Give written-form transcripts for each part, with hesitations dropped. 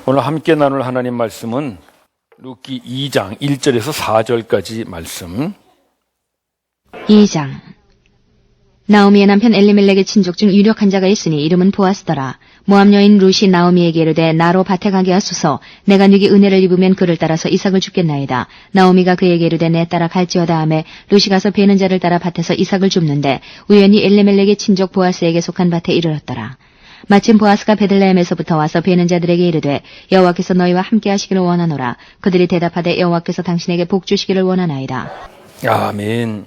오늘 함께 나눌 하나님 말씀은 룻기 2장 1절에서 4절까지 말씀. 2장. 나오미의 남편 엘리멜렉의 친족 중 유력한 자가 있으니 이름은 보아스더라. 모압 여인 룻이 나오미에게 이르되 나로 밭에 가게 하소서. 내가 네게 은혜를 입으면 그를 따라서 이삭을 줍겠나이다. 나오미가 그에게 이르되 내 따라 갈지어다 하매 룻이 가서 베는 자를 따라 밭에서 이삭을 줍는데 우연히 엘리멜렉의 친족 보아스에게 속한 밭에 이르렀더라. 마침 보아스가 베들레헴에서부터 와서 베는 자들에게 이르되 여호와께서 너희와 함께 하시기를 원하노라. 그들이 대답하되 여호와께서 당신에게 복 주시기를 원하나이다. 아멘.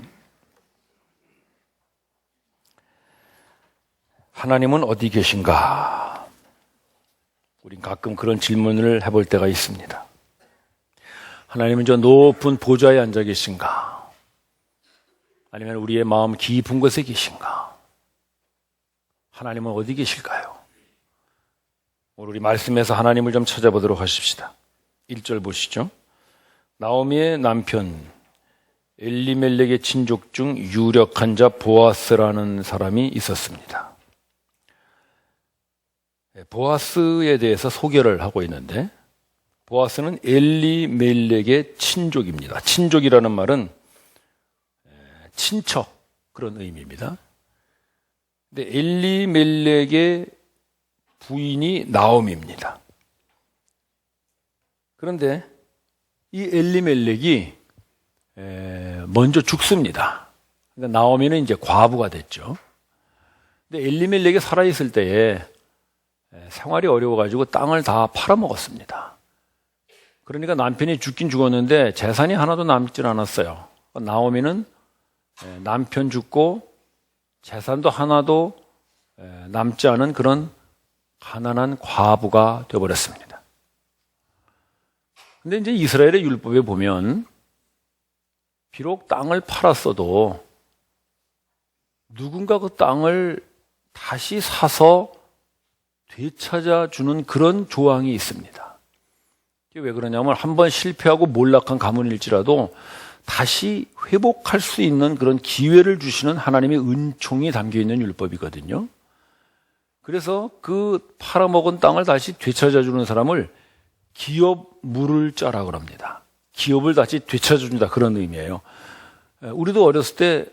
하나님은 어디 계신가? 우린 가끔 그런 질문을 해볼 때가 있습니다. 하나님은 저 높은 보좌에 앉아 계신가? 아니면 우리의 마음 깊은 곳에 계신가? 하나님은 어디 계실까요? 오늘 우리 말씀에서 하나님을 좀 찾아보도록 하십시다. 1절 보시죠. 나오미의 남편 엘리멜렉의 친족 중 유력한 자 보아스라는 사람이 있었습니다. 보아스에 대해서 소개를 하고 있는데, 보아스는 엘리멜렉의 친족입니다. 친족이라는 말은 친척, 그런 의미입니다. 근데 엘리멜렉의 부인이 나오미입니다. 그런데 이 엘리멜렉이 먼저 죽습니다. 그러니까 나오미는 이제 과부가 됐죠. 근데 엘리멜렉이 살아있을 때에 생활이 어려워가지고 땅을 다 팔아먹었습니다. 그러니까 남편이 죽긴 죽었는데 재산이 하나도 남질 않았어요. 나오미는 남편 죽고 재산도 하나도 남지 않은 그런 가난한 과부가 되어버렸습니다. 근데 이제 이스라엘의 율법에 보면 비록 땅을 팔았어도 누군가 그 땅을 다시 사서 되찾아주는 그런 조항이 있습니다. 왜 그러냐면 한번 실패하고 몰락한 가문일지라도 다시 회복할 수 있는 그런 기회를 주시는 하나님의 은총이 담겨있는 율법이거든요. 그래서 그 팔아먹은 땅을 다시 되찾아주는 사람을 기업물을자라고 합니다. 기업을 다시 되찾아준다, 그런 의미예요. 우리도 어렸을 때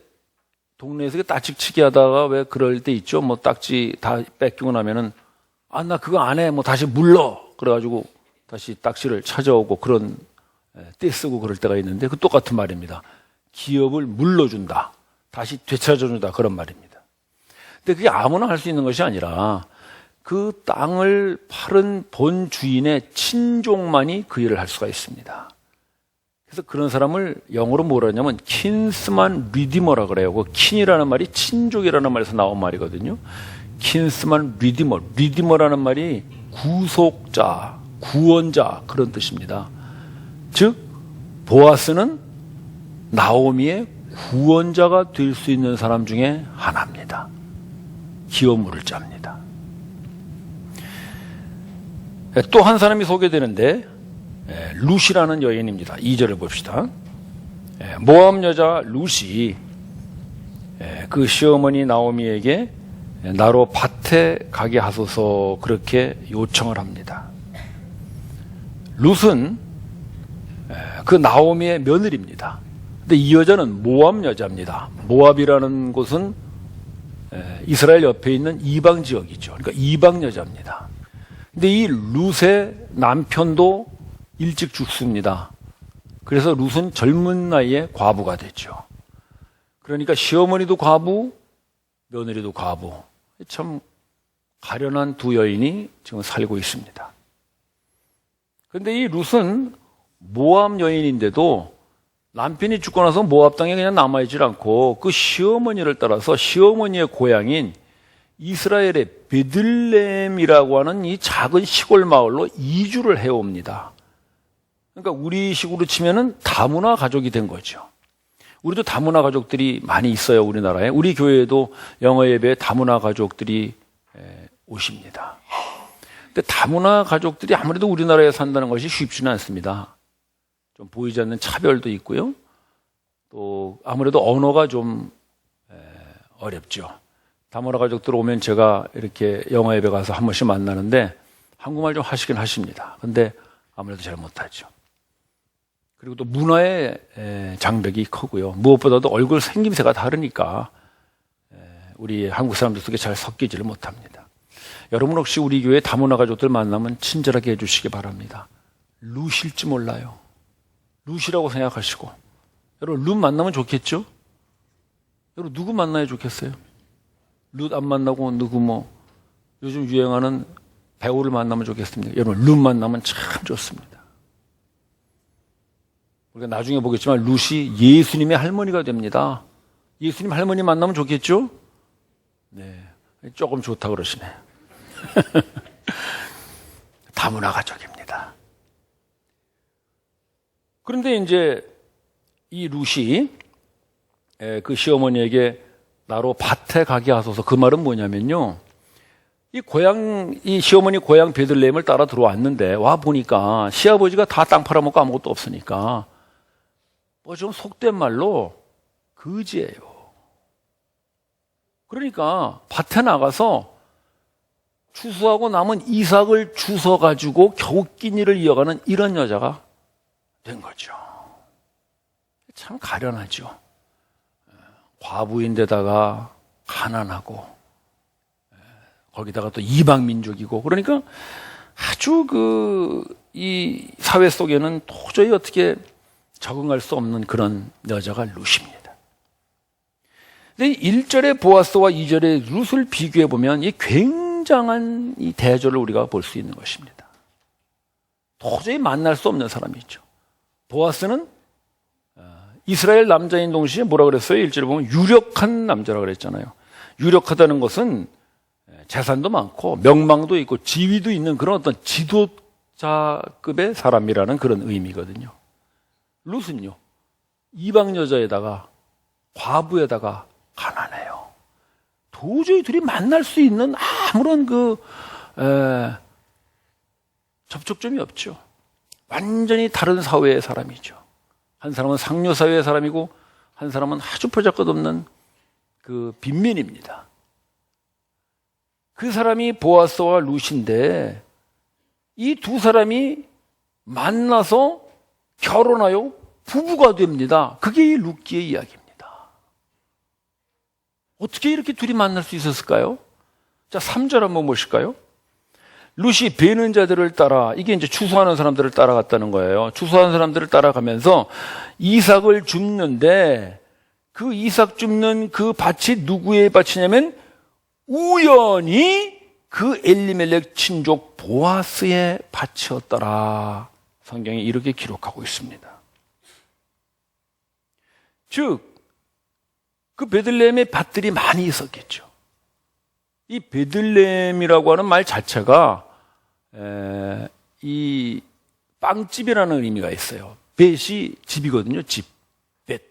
동네에서 딱지치기 하다가 왜 그럴 때 있죠. 뭐 딱지 다 뺏기고 나면은 나 그거 안 해. 뭐 다시 물러. 그래가지고 다시 딱지를 찾아오고 그런 떼쓰고 그럴 때가 있는데 그 똑같은 말입니다. 기업을 물러준다. 다시 되찾아준다. 그런 말입니다. 근데 그게 아무나 할 수 있는 것이 아니라 그 땅을 팔은 본 주인의 친족만이 그 일을 할 수가 있습니다. 그래서 그런 사람을 영어로 뭐라 하냐면 킨스만 리디머라 그래요. 그 킨이라는 말이 친족이라는 말에서 나온 말이거든요. 킨스만 리디머, 리디머라는 말이 구속자, 구원자, 그런 뜻입니다. 즉 보아스는 나오미의 구원자가 될 수 있는 사람 중에 하나입니다. 기업물을 짭니다. 또 한 사람이 소개되는데 룻이라는 여인입니다. 2절을 봅시다. 모압 여자 룻이 그 시어머니 나오미에게 나로 밭에 가게 하소서, 그렇게 요청을 합니다. 룻은 그 나오미의 며느리입니다. 근데 이 여자는 모압 여자입니다. 모압이라는 곳은 이스라엘 옆에 있는 이방 지역이죠. 그러니까 이방 여자입니다. 근데 이 룻의 남편도 일찍 죽습니다. 그래서 룻은 젊은 나이에 과부가 됐죠. 그러니까 시어머니도 과부, 며느리도 과부. 참 가련한 두 여인이 지금 살고 있습니다. 그런데 이 룻은 모압 여인인데도 남편이 죽고 나서 모압 땅에 그냥 남아있질 않고 그 시어머니를 따라서 시어머니의 고향인 이스라엘의 베들레헴이라고 하는 이 작은 시골 마을로 이주를 해옵니다. 그러니까 우리 식으로 치면은 다문화 가족이 된 거죠. 우리도 다문화 가족들이 많이 있어요, 우리나라에. 우리 교회에도 영어 예배에 다문화 가족들이 오십니다. 근데 다문화 가족들이 아무래도 우리나라에 산다는 것이 쉽지는 않습니다. 좀 보이지 않는 차별도 있고요. 또 아무래도 언어가 좀 어렵죠. 다문화 가족들 오면 제가 이렇게 영어 예배 가서 한 번씩 만나는데 한국말 좀 하시긴 하십니다. 근데 아무래도 잘 못하죠. 그리고 또 문화의 장벽이 크고요. 무엇보다도 얼굴 생김새가 다르니까 우리 한국 사람들 속에 잘 섞이지를 못합니다. 여러분 혹시 우리 교회 다문화 가족들 만나면 친절하게 해주시기 바랍니다. 루실지 몰라요. 루시라고 생각하시고. 여러분 루 만나면 좋겠죠? 여러분 누구 만나야 좋겠어요? 루 안 만나고 누구 뭐 요즘 유행하는 배우를 만나면 좋겠습니다. 여러분 루 만나면 참 좋습니다. 우리가 나중에 보겠지만 룻이 예수님의 할머니가 됩니다. 예수님 할머니 만나면 좋겠죠? 네, 조금 좋다 그러시네. 다문화 가족입니다. 그런데 이제 이 룻이 그 시어머니에게 나로 밭에 가게 하소서, 그 말은 뭐냐면요, 이 시어머니 고향 베들레헴을 따라 들어왔는데 와 보니까 시아버지가 다 땅 팔아먹고 아무것도 없으니까 뭐 좀 속된 말로 거지예요. 그러니까 밭에 나가서 추수하고 남은 이삭을 주워 가지고 겨우 끼니를 이어가는 이런 여자가 된 거죠. 참 가련하죠. 과부인데다가 가난하고 거기다가 또 이방 민족이고, 그러니까 아주 이 사회 속에는 도저히 어떻게 적응할 수 없는 그런 여자가 룻입니다. 근데 1절의 보아스와 2절의 룻을 비교해 보면 이 굉장한 이 대조를 우리가 볼 수 있는 것입니다. 도저히 만날 수 없는 사람이죠. 보아스는 이스라엘 남자인 동시에 뭐라 그랬어요? 1절에 보면 유력한 남자라고 그랬잖아요. 유력하다는 것은 재산도 많고 명망도 있고 지위도 있는 그런 어떤 지도자급의 사람이라는 그런 의미거든요. 룻은요, 이방 여자에다가 과부에다가 가난해요. 도저히 둘이 만날 수 있는 아무런 접촉점이 없죠. 완전히 다른 사회의 사람이죠. 한 사람은 상류 사회의 사람이고 한 사람은 아주 보잘것없는 그 빈민입니다. 그 사람이 보아스와 룻인데 이 두 사람이 만나서 결혼하여 부부가 됩니다. 그게 이 룻기의 이야기입니다. 어떻게 이렇게 둘이 만날 수 있었을까요? 자, 3절 한번 보실까요? 룻이 베는 자들을 따라, 이게 이제 추수하는 사람들을 따라갔다는 거예요. 추수하는 사람들을 따라가면서 이삭을 줍는데 그 이삭 줍는 그 밭이 누구의 밭이냐면 우연히 그 엘리멜렉 친족 보아스의 밭이었더라. 성경이 이렇게 기록하고 있습니다. 즉, 그 베들레헴에 밭들이 많이 있었겠죠. 이 베들레헴이라고 하는 말 자체가 이 빵집이라는 의미가 있어요. 벳이 집이거든요. 집. 벳.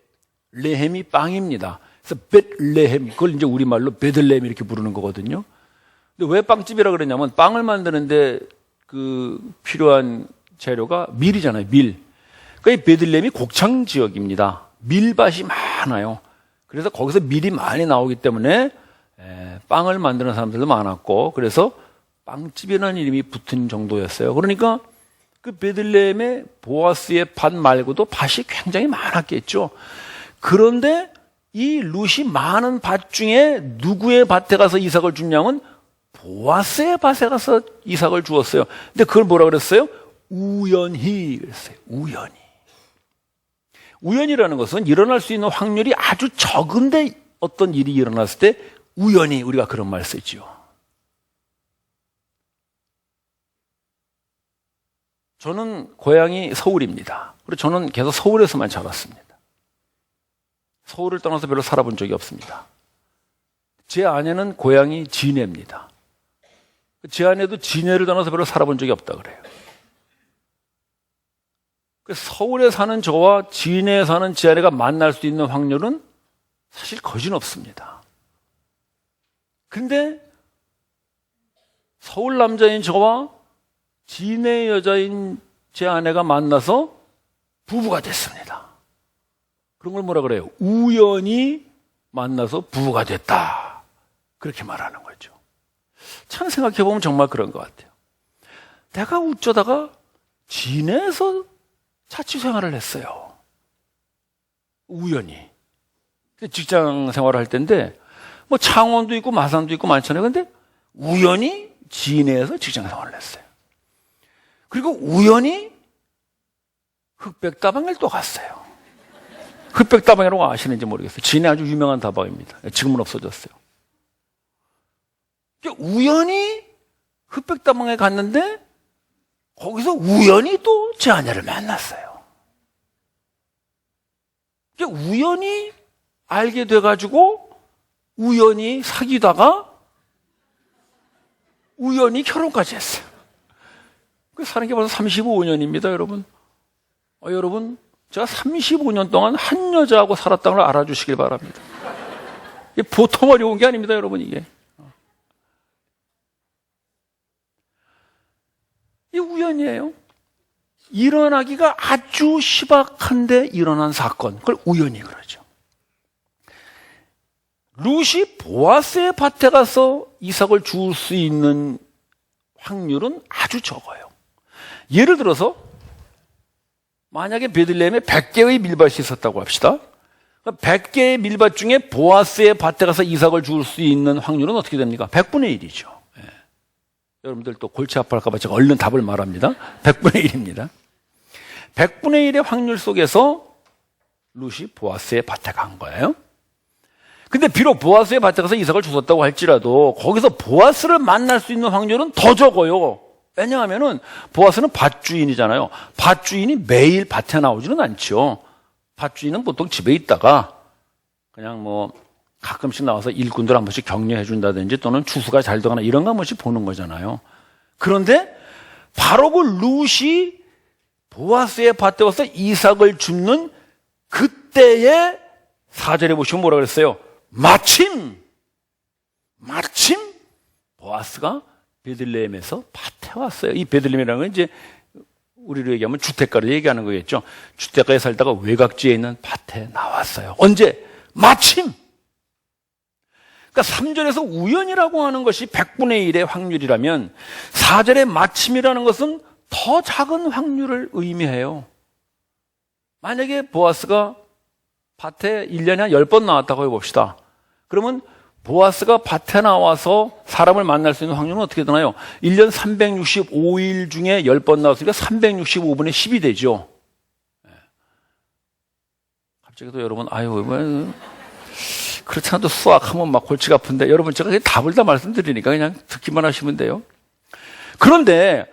레헴이 빵입니다. 그래서 벳레헴, 그걸 이제 우리말로 베들레헴 이렇게 부르는 거거든요. 근데 왜 빵집이라 그랬냐면 빵을 만드는데 그 필요한 재료가 밀이잖아요. 밀. 그러니까 이 베들레헴이 곡창 지역입니다. 밀밭이 많아요. 그래서 거기서 밀이 많이 나오기 때문에 빵을 만드는 사람들도 많았고, 그래서 빵집이라는 이름이 붙은 정도였어요. 그러니까 그 베들레헴의 보아스의 밭 말고도 밭이 굉장히 많았겠죠. 그런데 이 룻이 많은 밭 중에 누구의 밭에 가서 이삭을 줬냐면 보아스의 밭에 가서 이삭을 주었어요. 근데 그걸 뭐라 그랬어요? 우연히 그랬어요. 우연히. 우연이라는 것은 일어날 수 있는 확률이 아주 적은데 어떤 일이 일어났을 때 우연히 우리가 그런 말 쓰지요. 저는 고향이 서울입니다. 그리고 저는 계속 서울에서만 자랐습니다. 서울을 떠나서 별로 살아본 적이 없습니다. 제 아내는 고향이 진해입니다. 제 아내도 진해를 떠나서 별로 살아본 적이 없다 그래요. 서울에 사는 저와 진해에 사는 제 아내가 만날 수 있는 확률은 사실 거진 없습니다. 근데 서울 남자인 저와 진해 여자인 제 아내가 만나서 부부가 됐습니다. 그런 걸 뭐라 그래요? 우연히 만나서 부부가 됐다. 그렇게 말하는 거죠. 참 생각해보면 정말 그런 것 같아요. 내가 어쩌다가 진해에서 자취 생활을 했어요. 우연히. 직장 생활을 할 때인데, 뭐 창원도 있고 마산도 있고 많잖아요. 근데 우연히 진해에서 직장 생활을 했어요. 그리고 우연히 흑백다방을 또 갔어요. 흑백다방이라고 아시는지 모르겠어요. 진해 아주 유명한 다방입니다. 지금은 없어졌어요. 우연히 흑백다방에 갔는데 거기서 우연히 또 제 아내를 만났어요. 우연히 알게 돼가지고 우연히 사귀다가 우연히 결혼까지 했어요. 사는 게 벌써 35년입니다, 여러분. 여러분, 제가 35년 동안 한 여자하고 살았다는 걸 알아주시길 바랍니다. 이게 보통 어려운 게 아닙니다, 여러분, 이게. 이 우연이에요. 일어나기가 아주 시박한데 일어난 사건. 그걸 우연히 그러죠. 룻이 보아스의 밭에 가서 이삭을 주울 수 있는 확률은 아주 적어요. 예를 들어서 만약에 베들레헴에 100개의 밀밭이 있었다고 합시다. 100개의 밀밭 중에 보아스의 밭에 가서 이삭을 주울 수 있는 확률은 어떻게 됩니까? 100분의 1이죠. 예. 여러분들 또 골치 아파할까 봐 제가 얼른 답을 말합니다. 100분의 1입니다. 100분의 1의 확률 속에서 룻이 보아스의 밭에 간 거예요. 근데 비록 보아스의 밭에 가서 이삭을 주웠다고 할지라도 거기서 보아스를 만날 수 있는 확률은 더 적어요. 왜냐하면은 보아스는 밭주인이잖아요. 밭주인이 매일 밭에 나오지는 않죠. 밭주인은 보통 집에 있다가 그냥 뭐 가끔씩 나와서 일꾼들 한 번씩 격려해 준다든지 또는 추수가 잘 되거나 이런 거 한 번씩 보는 거잖아요. 그런데 바로 그 룻이 보아스의 밭에 가서 이삭을 줍는 그때에 4절에 보시면 뭐라 그랬어요? 마침 보아스가 베들레헴에서 밭에 왔어요. 이 베들레헴이라는 건 이제 우리로 얘기하면 주택가로 얘기하는 거겠죠. 주택가에 살다가 외곽지에 있는 밭에 나왔어요. 언제? 마침. 그러니까 3절에서 우연이라고 하는 것이 100분의 1의 확률이라면 4절의 마침이라는 것은 더 작은 확률을 의미해요. 만약에 보아스가 밭에 1년에 한 10번 나왔다고 해봅시다. 그러면 보아스가 밭에 나와서 사람을 만날 수 있는 확률은 어떻게 되나요? 1년 365일 중에 10번 나왔으니까 365분의 10이 되죠. 갑자기 또 여러분, 그렇지 않아도 수학하면 막 골치가 아픈데, 여러분 제가 그냥 답을 다 말씀드리니까 그냥 듣기만 하시면 돼요. 그런데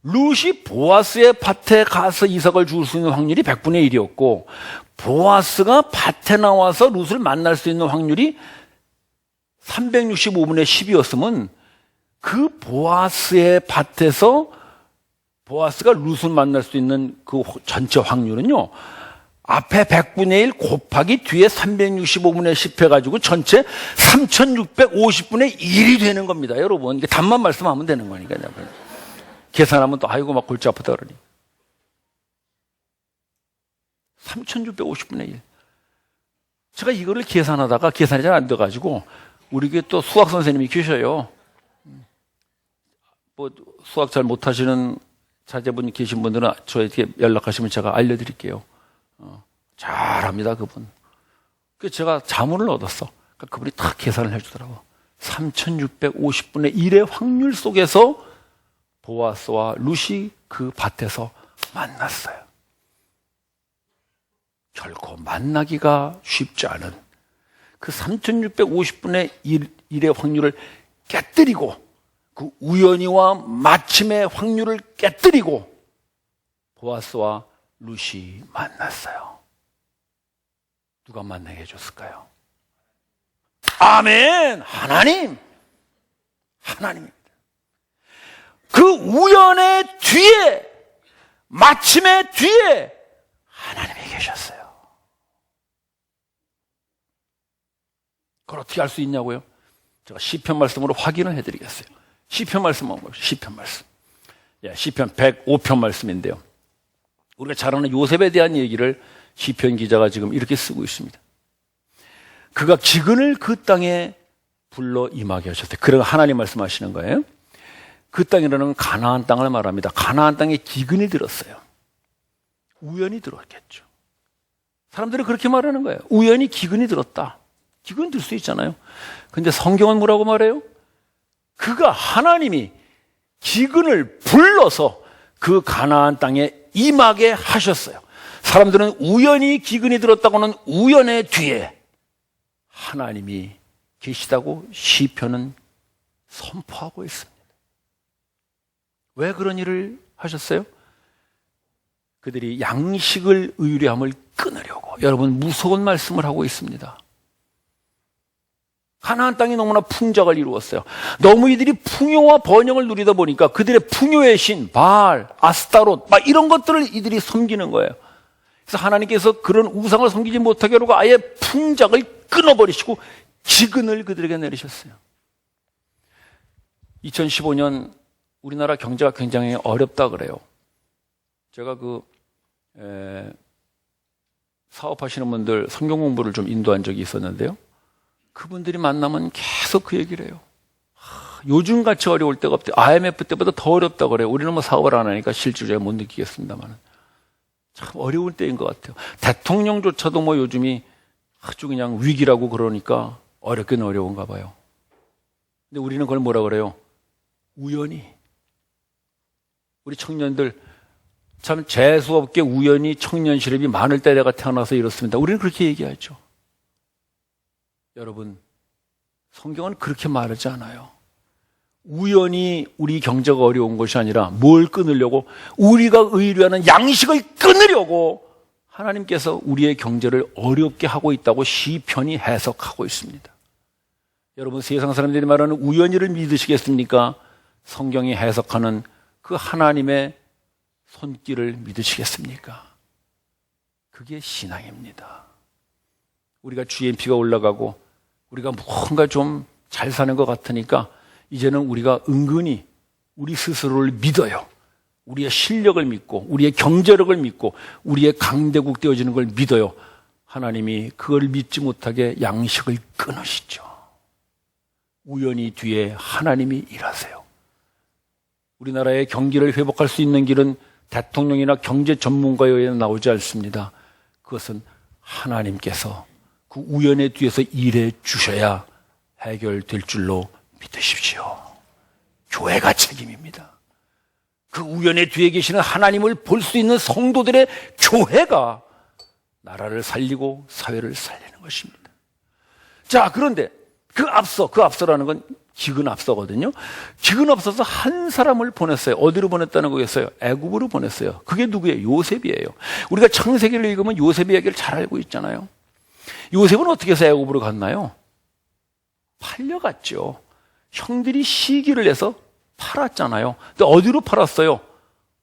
룻이 보아스의 밭에 가서 이삭을 주울 수 있는 확률이 100분의 1이었고 보아스가 밭에 나와서 룻을 만날 수 있는 확률이 365분의 10이었으면 그 보아스의 밭에서 보아스가 룻을 만날 수 있는 그 전체 확률은요, 앞에 100분의 1 곱하기 뒤에 365분의 10 해가지고 전체 3650분의 1이 되는 겁니다. 여러분, 이게 답만 말씀하면 되는 거니까요. 계산하면 또 아이고 막 골치 아프다 그러니 3650분의 1. 제가 이거를 계산하다가 계산이 잘 안 돼가지고 우리 교회 또 수학 선생님이 계셔요. 뭐 수학 잘 못하시는 자제분 계신 분들은 저에게 연락하시면 제가 알려드릴게요. 잘합니다 그분. 그래서 제가 자문을 얻었어. 그러니까 그분이 딱 계산을 해주더라고. 3650분의 1의 확률 속에서 보아스와 룻이 그 밭에서 만났어요. 결코 만나기가 쉽지 않은 그 3650분의 1의 확률을 깨뜨리고 그 우연히와 마침의 확률을 깨뜨리고 보아스와 룻이 만났어요. 누가 만나게 해줬을까요? 아멘! 하나님입니다. 그 우연의 뒤에, 마침의 뒤에 하나님이 계셨어요. 그걸 어떻게 알 수 있냐고요? 제가 시편 말씀으로 확인을 해드리겠어요. 시편 말씀 한번 보십시오. 시편 말씀. 시편 105편 말씀인데요. 우리가 잘 아는 요셉에 대한 얘기를 시편 기자가 지금 이렇게 쓰고 있습니다. 그가 기근을 그 땅에 불러 임하게 하셨어요. 그러가 하나님 말씀하시는 거예요. 그 땅이라는 가나안 땅을 말합니다. 가나안 땅에 기근이 들었어요. 우연히 들었겠죠. 사람들이 그렇게 말하는 거예요. 우연히 기근이 들었다. 기근 들 수 있잖아요. 근데 성경은 뭐라고 말해요? 그가 하나님이 기근을 불러서 그 가나안 땅에 임하게 하셨어요. 사람들은 우연히 기근이 들었다고는 우연의 뒤에 하나님이 계시다고 시편은 선포하고 있습니다. 왜 그런 일을 하셨어요? 그들이 양식을 의뢰함을 끊으려고. 여러분, 무서운 말씀을 하고 있습니다. 가나안 땅이 너무나 풍작을 이루었어요. 너무 이들이 풍요와 번영을 누리다 보니까 그들의 풍요의 신 바알, 아스타롯 막 이런 것들을 이들이 섬기는 거예요. 그래서 하나님께서 그런 우상을 섬기지 못하게 하려고 아예 풍작을 끊어버리시고 기근을 그들에게 내리셨어요. 2015년 우리나라 경제가 굉장히 어렵다 그래요. 제가 사업하시는 분들 성경 공부를 좀 인도한 적이 있었는데요. 그분들이 만나면 계속 그 얘기를 해요. 요즘같이 어려울 때가 없대요. IMF 때보다 더 어렵다고 그래요. 우리는 뭐 사업을 안 하니까 실질적으로 못 느끼겠습니다만 참 어려울 때인 것 같아요. 대통령조차도 뭐 요즘이 아주 그냥 위기라고 그러니까 어렵긴 어려운가 봐요. 근데 우리는 그걸 뭐라 그래요? 우연히. 우리 청년들 참 재수없게 우연히 청년 실업이 많을 때 내가 태어나서 이렇습니다. 우리는 그렇게 얘기하죠. 여러분, 성경은 그렇게 말하지 않아요. 우연히 우리 경제가 어려운 것이 아니라 뭘 끊으려고? 우리가 의뢰하는 양식을 끊으려고 하나님께서 우리의 경제를 어렵게 하고 있다고 시편이 해석하고 있습니다. 여러분, 세상 사람들이 말하는 우연히를 믿으시겠습니까? 성경이 해석하는 그 하나님의 손길을 믿으시겠습니까? 그게 신앙입니다. 우리가 GNP가 올라가고 우리가 뭔가 좀 잘 사는 것 같으니까 이제는 우리가 은근히 우리 스스로를 믿어요. 우리의 실력을 믿고 우리의 경제력을 믿고 우리의 강대국 되어지는 걸 믿어요. 하나님이 그걸 믿지 못하게 양식을 끊으시죠. 우연히 뒤에 하나님이 일하세요. 우리나라의 경기를 회복할 수 있는 길은 대통령이나 경제 전문가에 의해 나오지 않습니다. 그것은 하나님께서 그 우연의 뒤에서 일해 주셔야 해결될 줄로 믿으십시오. 교회가 책임입니다. 그 우연의 뒤에 계시는 하나님을 볼 수 있는 성도들의 교회가 나라를 살리고 사회를 살리는 것입니다. 자, 그런데 그 앞서라는 건 기근 앞서거든요. 기근 앞서서 한 사람을 보냈어요. 어디로 보냈다는 거겠어요? 애굽으로 보냈어요. 그게 누구예요? 요셉이에요. 우리가 창세기를 읽으면 요셉 이야기를 잘 알고 있잖아요. 요셉은 어떻게 해서 애굽으로 갔나요? 팔려갔죠. 형들이 시기를 내서 팔았잖아요. 근데 어디로 팔았어요?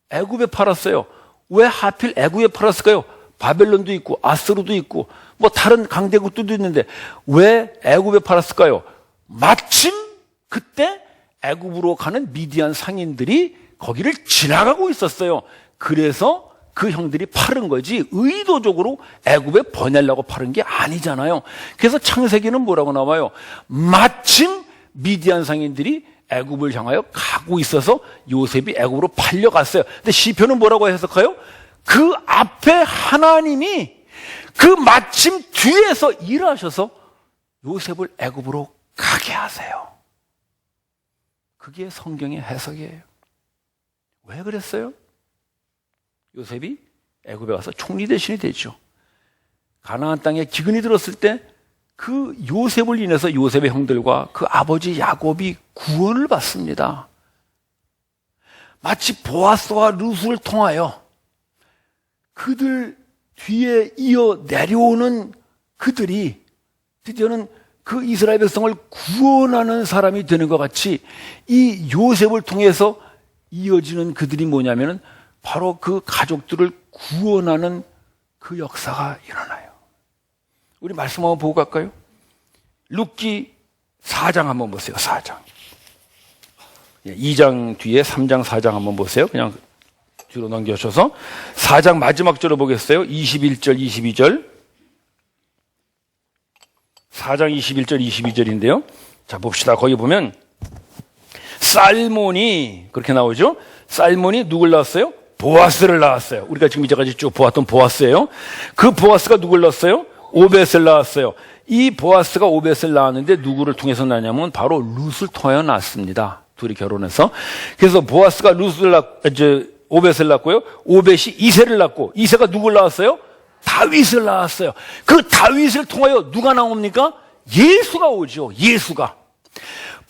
애굽에 팔았어요. 왜 하필 애굽에 팔았을까요? 바벨론도 있고 아스루도 있고 뭐 다른 강대국들도 있는데 왜 애굽에 팔았을까요? 마침 그때 애굽으로 가는 미디안 상인들이 거기를 지나가고 있었어요. 그래서 그 형들이 팔은 거지 의도적으로 애굽에 보내려고 팔은 게 아니잖아요. 그래서 창세기는 뭐라고 나와요? 마침 미디안 상인들이 애굽을 향하여 가고 있어서 요셉이 애굽으로 팔려갔어요. 근데 시편은 뭐라고 해석해요? 그 앞에 하나님이 그 마침 뒤에서 일하셔서 요셉을 애굽으로 가게 하세요. 그게 성경의 해석이에요. 왜 그랬어요? 요셉이 애굽에 가서 총리 대신이 되죠. 가나안 땅에 기근이 들었을 때 그 요셉을 인해서 요셉의 형들과 그 아버지 야곱이 구원을 받습니다. 마치 보아스와 루스를 통하여 그들 뒤에 이어 내려오는 그들이 드디어는 그 이스라엘 백성을 구원하는 사람이 되는 것 같이 이 요셉을 통해서 이어지는 그들이 뭐냐면은 바로 그 가족들을 구원하는 그 역사가 일어나요. 우리 말씀 한번 보고 갈까요? 룻기 4장 한번 보세요. 4장. 2장 뒤에 3장 4장 한번 보세요. 그냥 뒤로 넘겨주셔서 4장 마지막 절을 보겠어요. 21절 22절. 4장 21절 22절인데요. 자 봅시다. 거기 보면 살몬이 그렇게 나오죠. 살몬이 누굴 낳았어요? 보아스를 낳았어요. 우리가 지금 이제까지 쭉 보았던 보아스예요. 그 보아스가 누굴 낳았어요? 오벳을 낳았어요. 이 보아스가 오벳을 낳았는데 누구를 통해서 낳냐면 바로 룻을 통하여 낳습니다. 둘이 결혼해서. 그래서 보아스가 오벳을 낳고요. 오벳이 이새를 낳고, 이새가 누굴 낳았어요? 다윗을 낳았어요. 그 다윗을 통하여 누가 나옵니까? 예수가 오죠. 예수가.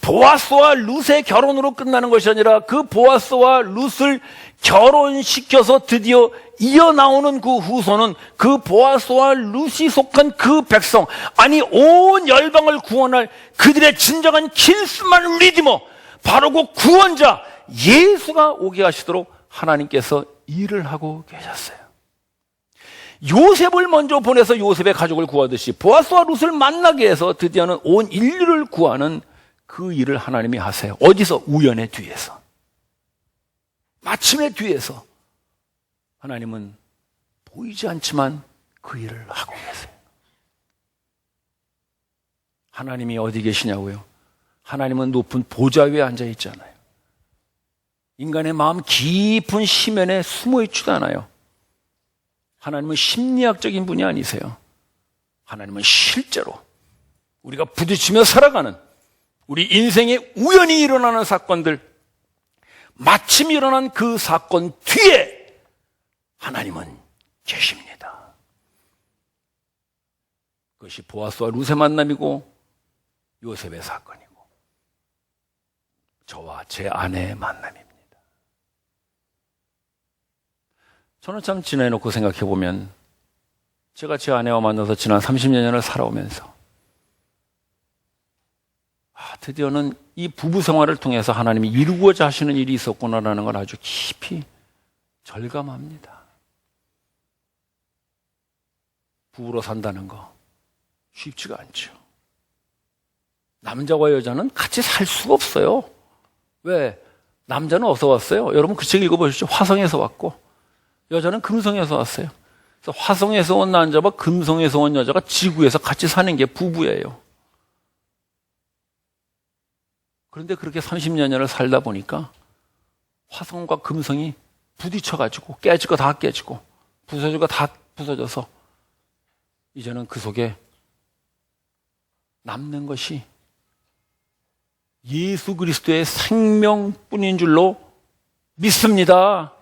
보아스와 룻의 결혼으로 끝나는 것이 아니라 그 보아스와 룻을 결혼시켜서 드디어 이어나오는 그 후손은 그 보아스와 룻이 속한 그 백성, 아니 온 열방을 구원할 그들의 진정한 킬스만 리디머, 바로 그 구원자 예수가 오게 하시도록 하나님께서 일을 하고 계셨어요. 요셉을 먼저 보내서 요셉의 가족을 구하듯이 보아스와 룻을 만나게 해서 드디어는 온 인류를 구하는 그 일을 하나님이 하세요. 어디서? 우연의 뒤에서. 마침의 뒤에서 하나님은 보이지 않지만 그 일을 하고 계세요. 하나님이 어디 계시냐고요? 하나님은 높은 보좌 위에 앉아 있잖아요. 인간의 마음 깊은 심연에 숨어 있지도 않아요. 하나님은 심리학적인 분이 아니세요. 하나님은 실제로 우리가 부딪히며 살아가는 우리 인생에 우연히 일어나는 사건들, 마침 일어난 그 사건 뒤에 하나님은 계십니다. 그것이 보아스와 룻의 만남이고 요셉의 사건이고 저와 제 아내의 만남입니다. 저는 참 지나놓고 생각해보면 제가 제 아내와 만나서 지난 30년을 살아오면서 드디어는 이 부부 생활을 통해서 하나님이 이루고자 하시는 일이 있었구나라는 걸 아주 깊이 절감합니다. 부부로 산다는 거 쉽지가 않죠. 남자와 여자는 같이 살 수가 없어요. 왜? 남자는 어디서 왔어요? 여러분 그 책 읽어보시죠. 화성에서 왔고 여자는 금성에서 왔어요. 그래서 화성에서 온 남자와 금성에서 온 여자가 지구에서 같이 사는 게 부부예요. 그런데 그렇게 30년을 살다 보니까 화성과 금성이 부딪혀가지고 깨질 거 다 깨지고 부서질 거 다 부서져서 이제는 그 속에 남는 것이 예수 그리스도의 생명뿐인 줄로 믿습니다.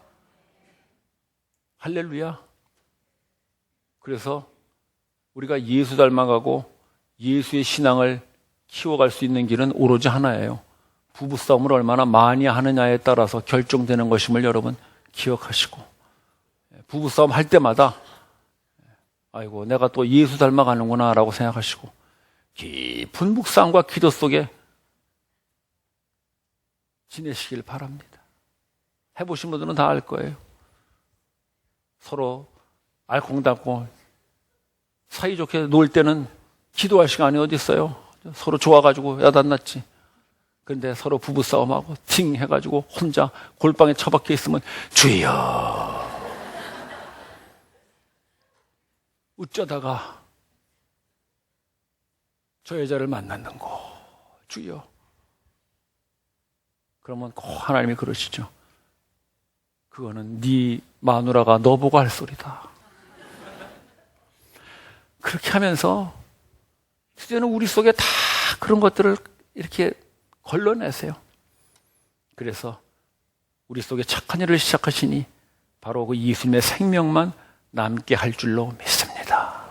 할렐루야. 그래서 우리가 예수 닮아가고 예수의 신앙을 키워갈 수 있는 길은 오로지 하나예요. 부부싸움을 얼마나 많이 하느냐에 따라서 결정되는 것임을 여러분 기억하시고, 부부싸움 할 때마다 아이고 내가 또 예수 닮아가는구나 라고 생각하시고 깊은 묵상과 기도 속에 지내시길 바랍니다. 해보신 분들은 다 알 거예요. 서로 알콩달콩 사이좋게 놀 때는 기도할 시간이 어디 있어요? 서로 좋아가지고 야단났지. 근데 서로 부부싸움하고 팅 해가지고 혼자 골방에 처박혀 있으면 주여 어쩌다가 저 여자를 만났는 거 주여. 그러면 꼭 하나님이 그러시죠. 그거는 네 마누라가 너 보고 할 소리다. 그렇게 하면서 이제는 우리 속에 다 그런 것들을 이렇게 걸러내세요. 그래서 우리 속에 착한 일을 시작하시니 바로 그 예수님의 생명만 남게 할 줄로 믿습니다.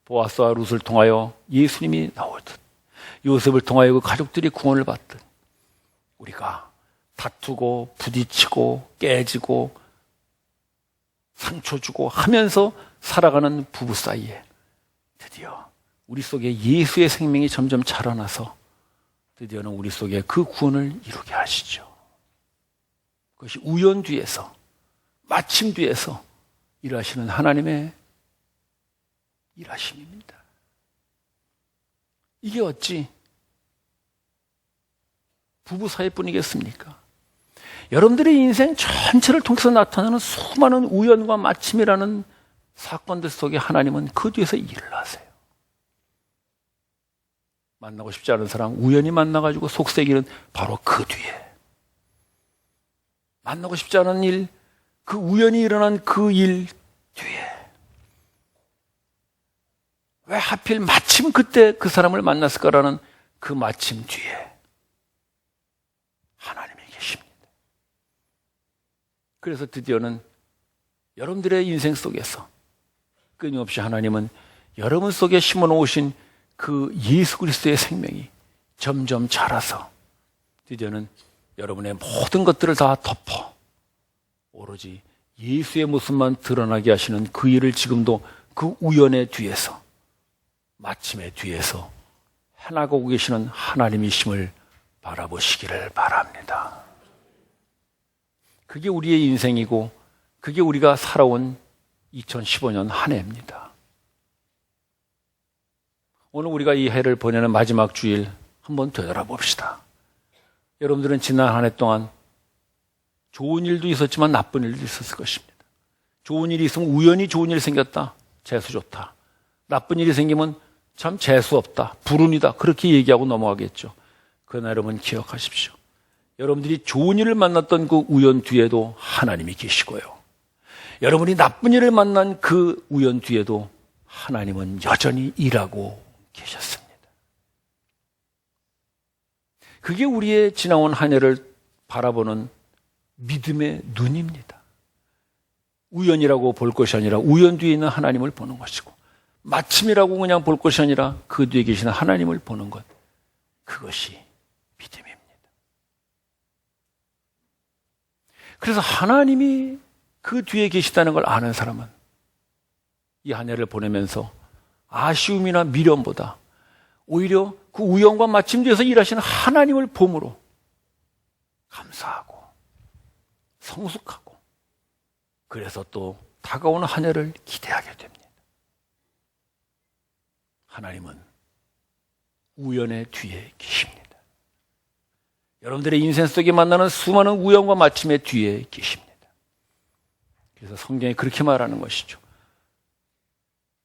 보아스와 룻을 통하여 예수님이 나오듯 요셉을 통하여 그 가족들이 구원을 받듯 우리가 다투고 부딪히고 깨지고 상처 주고 하면서 살아가는 부부 사이에 드디어 우리 속에 예수의 생명이 점점 자라나서 드디어는 우리 속에 그 구원을 이루게 하시죠. 그것이 우연 뒤에서 마침 뒤에서 일하시는 하나님의 일하심입니다. 이게 어찌 부부 사이뿐이겠습니까? 여러분들의 인생 전체를 통해서 나타나는 수많은 우연과 마침이라는 사건들 속에 하나님은 그 뒤에서 일을 하세요. 만나고 싶지 않은 사람 우연히 만나가지고 속삭이는 바로 그 뒤에, 만나고 싶지 않은 일, 그 우연히 일어난 그 일 뒤에, 왜 하필 마침 그때 그 사람을 만났을까라는 그 마침 뒤에 하나님이 계십니다. 그래서 드디어는 여러분들의 인생 속에서 끊임없이 하나님은 여러분 속에 심어놓으신 그 예수 그리스도의 생명이 점점 자라서 드디어는 여러분의 모든 것들을 다 덮어 오로지 예수의 모습만 드러나게 하시는 그 일을 지금도 그 우연의 뒤에서, 마침의 뒤에서 해나가고 계시는 하나님이심을 바라보시기를 바랍니다. 그게 우리의 인생이고 그게 우리가 살아온 2015년 한 해입니다. 오늘 우리가 이 해를 보내는 마지막 주일 한번 되돌아봅시다. 여러분들은 지난 한 해 동안 좋은 일도 있었지만 나쁜 일도 있었을 것입니다. 좋은 일이 있으면 우연히 좋은 일이 생겼다, 재수 좋다. 나쁜 일이 생기면 참 재수 없다, 불운이다, 그렇게 얘기하고 넘어가겠죠. 그러나 여러분 기억하십시오. 여러분들이 좋은 일을 만났던 그 우연 뒤에도 하나님이 계시고요, 여러분이 나쁜 일을 만난 그 우연 뒤에도 하나님은 여전히 일하고 계셨습니다. 그게 우리의 지나온 한 해를 바라보는 믿음의 눈입니다. 우연이라고 볼 것이 아니라 우연 뒤에 있는 하나님을 보는 것이고, 마침이라고 그냥 볼 것이 아니라 그 뒤에 계시는 하나님을 보는 것, 그것이 믿음입니다. 그래서 하나님이 그 뒤에 계시다는 걸 아는 사람은 이 한 해를 보내면서 아쉬움이나 미련보다 오히려 그 우연과 마침 뒤에서 일하시는 하나님을 봄으로 감사하고 성숙하고, 그래서 또 다가오는 한 해를 기대하게 됩니다. 하나님은 우연의 뒤에 계십니다. 여러분들의 인생 속에 만나는 수많은 우연과 마침의 뒤에 계십니다. 그래서 성경이 그렇게 말하는 것이죠.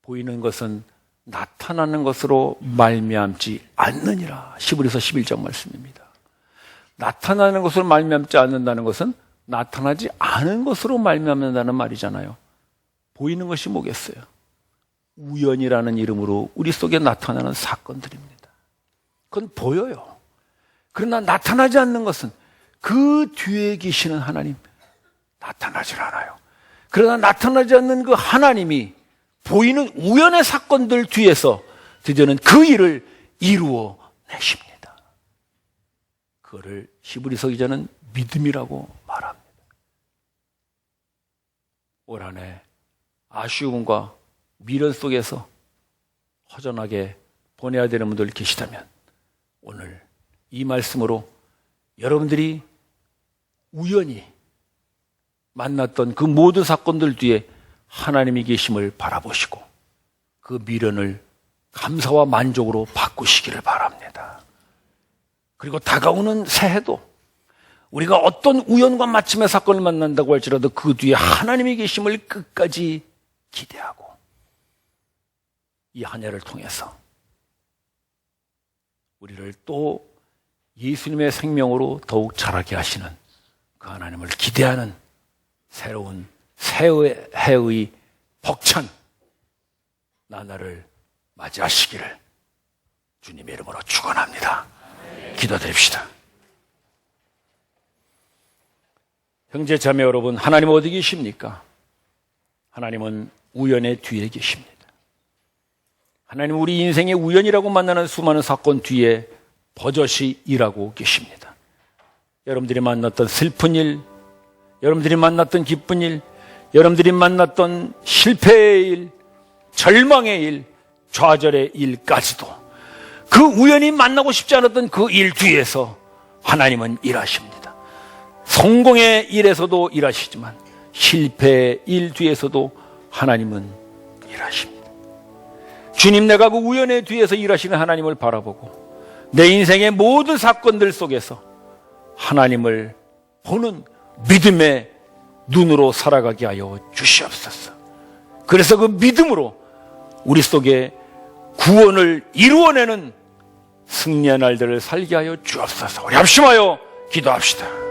보이는 것은 나타나는 것으로 말미암지 않느니라. 히브리서 11장 말씀입니다. 나타나는 것으로 말미암지 않는다는 것은 나타나지 않은 것으로 말미암는다는 말이잖아요. 보이는 것이 뭐겠어요? 우연이라는 이름으로 우리 속에 나타나는 사건들입니다. 그건 보여요. 그러나 나타나지 않는 것은 그 뒤에 계시는 하나님, 나타나질 않아요. 그러나 나타나지 않는 그 하나님이 보이는 우연의 사건들 뒤에서 드디어는 그 일을 이루어 내십니다. 그거를 히브리서 기자는 믿음이라고 말합니다. 올 한 해 아쉬움과 미련 속에서 허전하게 보내야 되는 분들 계시다면 오늘 이 말씀으로 여러분들이 우연히 만났던 그 모든 사건들 뒤에 하나님이 계심을 바라보시고 그 미련을 감사와 만족으로 바꾸시기를 바랍니다. 그리고 다가오는 새해도 우리가 어떤 우연과 마침의 사건을 만난다고 할지라도 그 뒤에 하나님이 계심을 끝까지 기대하고 이 한 해를 통해서 우리를 또 예수님의 생명으로 더욱 자라게 하시는 그 하나님을 기대하는 새로운 새해의 벅찬 나날을 맞이하시기를 주님의 이름으로 축원합니다. 기도드립시다. 형제 자매 여러분, 하나님 어디 계십니까? 하나님은 우연의 뒤에 계십니다. 하나님 우리 인생의 우연이라고 만나는 수많은 사건 뒤에 버젓이 일하고 계십니다. 여러분들이 만났던 슬픈 일, 여러분들이 만났던 기쁜 일, 여러분들이 만났던 실패의 일, 절망의 일, 좌절의 일까지도 그 우연히 만나고 싶지 않았던 그 일 뒤에서 하나님은 일하십니다. 성공의 일에서도 일하시지만 실패의 일 뒤에서도 하나님은 일하십니다. 주님, 내가 그 우연의 뒤에서 일하시는 하나님을 바라보고 내 인생의 모든 사건들 속에서 하나님을 보는 믿음의 눈으로 살아가게 하여 주시옵소서. 그래서 그 믿음으로 우리 속에 구원을 이루어내는 승리의 날들을 살게 하여 주옵소서. 우리 합심하여 기도합시다.